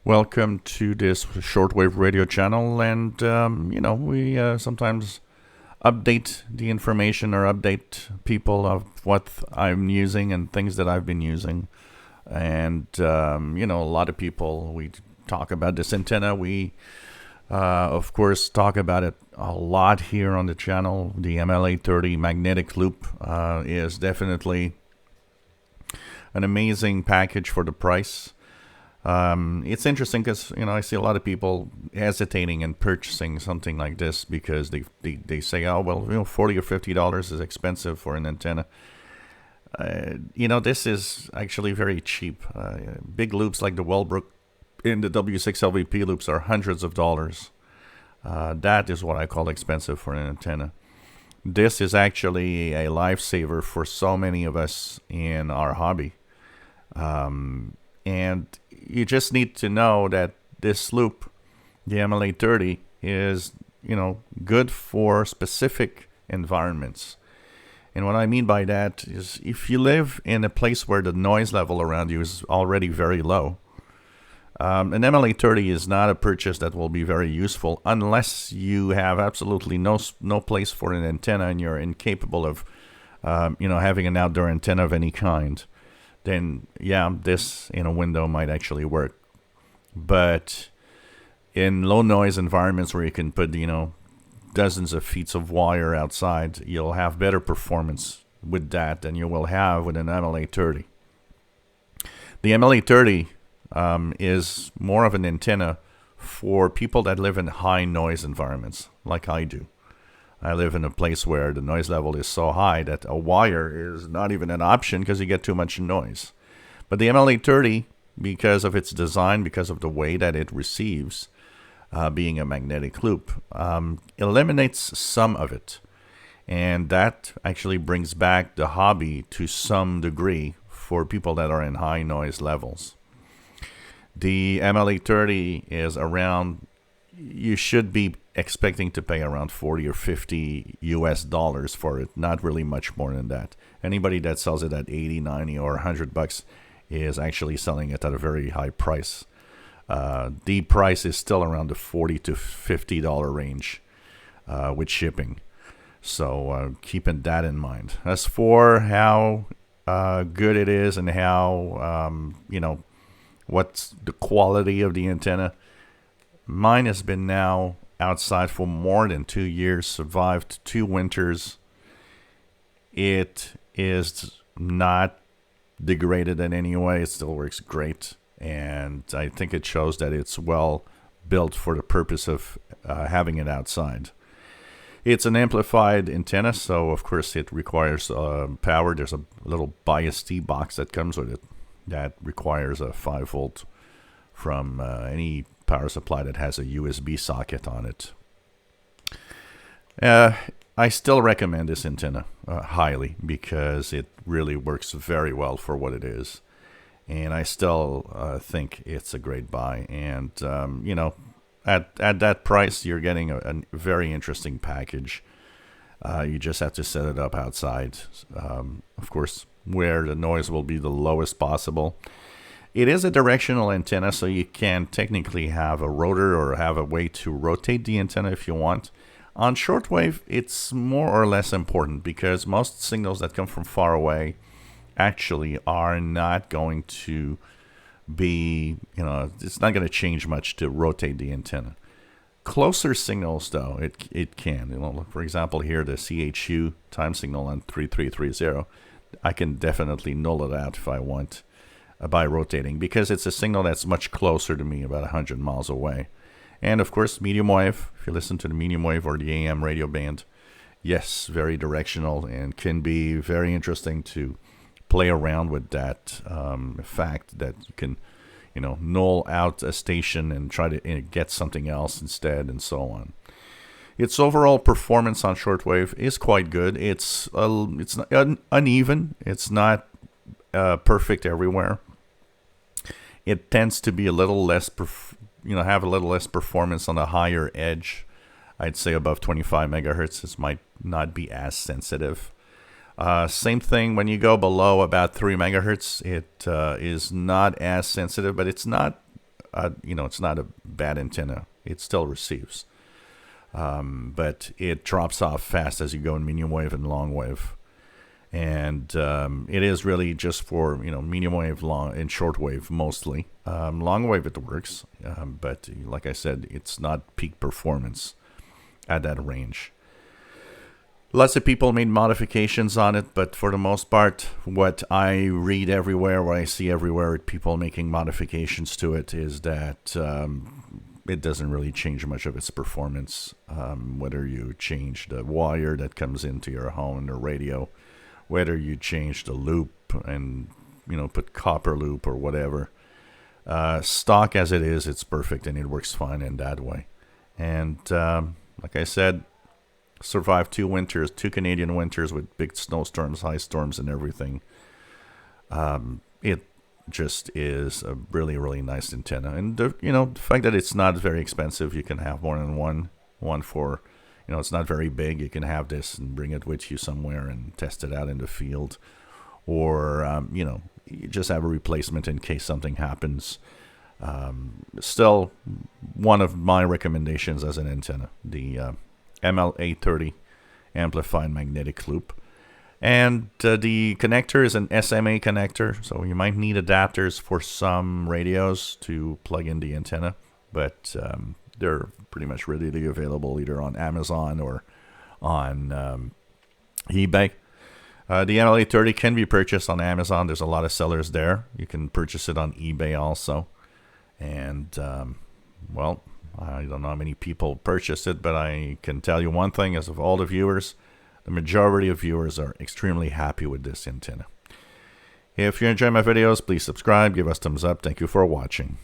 Welcome to this shortwave radio channel, and we sometimes update the information or update people of what I'm using and things that I've been using. And a lot of people, we talk about this antenna. We of course talk about it a lot here on the channel. The MLA 30 magnetic loop is definitely an amazing package for the price. It's interesting because I see a lot of people hesitating and purchasing something like this because they say, oh well, $40 or $50 is expensive for an antenna. This is actually very cheap. Big loops like the Wellbrook and the W6LVP loops are hundreds of dollars. That is what I call expensive for an antenna. This is actually a lifesaver for so many of us in our hobby. And you just need to know that this loop, the MLA 30, is, good for specific environments. And what I mean by that is if you live in a place where the noise level around you is already very low, an MLA 30 is not a purchase that will be very useful unless you have absolutely no place for an antenna and you're incapable of, having an outdoor antenna of any kind. Then this in a window might actually work. But in low noise environments where you can put, dozens of feet of wire outside, you'll have better performance with that than you will have with an MLA 30. The MLA 30 is more of an antenna for people that live in high noise environments, like I do. I live in a place where the noise level is so high that a wire is not even an option because you get too much noise. But the MLA 30, because of its design, because of the way that it receives, being a magnetic loop, eliminates some of it. And that actually brings back the hobby to some degree for people that are in high noise levels. The MLA 30 is around, you should be expecting to pay around 40 or 50 US dollars for it, not really much more than that. Anybody that sells it at 80, 90 or $100 is actually selling it at a very high price. The price is still around the $40 to $50 range with shipping. So keeping that in mind. As for how good it is and how, what's the quality of the antenna, mine has been now outside for more than 2 years, survived 2 winters. It is not degraded in any way. It still works great. And I think it shows that it's well built for the purpose of having it outside. It's an amplified antenna, so of course it requires power. There's a little bias T box that comes with it that requires a 5 volt from any power supply that has a USB socket on it. I still recommend this antenna highly because it really works very well for what it is. And I still think it's a great buy. And, at that price, you're getting a very interesting package. You just have to set it up outside, of course, where the noise will be the lowest possible. It is a directional antenna, so you can technically have a rotor or have a way to rotate the antenna if you want. On shortwave, it's more or less important because most signals that come from far away actually are not going to be, it's not going to change much to rotate the antenna. Closer signals, though, it can. For example, here, the CHU time signal on 3330, I can definitely null it out if I want by rotating because it's a signal that's much closer to me, about 100 miles away. And, of course, medium wave, if you listen to the medium wave or the AM radio band, yes, very directional and can be very interesting to play around with that fact that you can, null out a station and try to get something else instead and so on. Its overall performance on shortwave is quite good. It's uneven. It's not perfect everywhere. It tends to be a little less, have a little less performance on the higher edge. I'd say above 25 megahertz, this might not be as sensitive. Same thing when you go below about 3 megahertz, it is not as sensitive, but it's not it's not a bad antenna. It still receives. But it drops off fast as you go in medium wave and long wave. And it is really just for, medium wave, long, and short wave mostly. Long wave it works, but like I said, it's not peak performance at that range. Lots of people made modifications on it, but for the most part, what I read everywhere, what I see everywhere, people making modifications to it, is that it doesn't really change much of its performance. Whether you change the wire that comes into your home or radio, whether you change the loop and put copper loop or whatever, stock as it is, it's perfect and it works fine in that way. And like I said, survived 2 winters, 2 Canadian winters with big snowstorms, high storms, and everything. It just is a really, really nice antenna. And the fact that it's not very expensive, you can have more than one for, it's not very big. You can have this and bring it with you somewhere and test it out in the field, or you just have a replacement in case something happens. Still, one of my recommendations as an antenna, the MLA 30 amplified magnetic loop. And the connector is an SMA connector, so you might need adapters for some radios to plug in the antenna, but they're pretty much readily available either on Amazon or on eBay. The MLA 30 can be purchased on Amazon. There's a lot of sellers there. You can purchase it on eBay also. And, well, I don't know how many people purchased it, but I can tell you one thing, as of all the viewers, the majority of viewers are extremely happy with this antenna. If you enjoy my videos, please subscribe, give us thumbs up. Thank you for watching.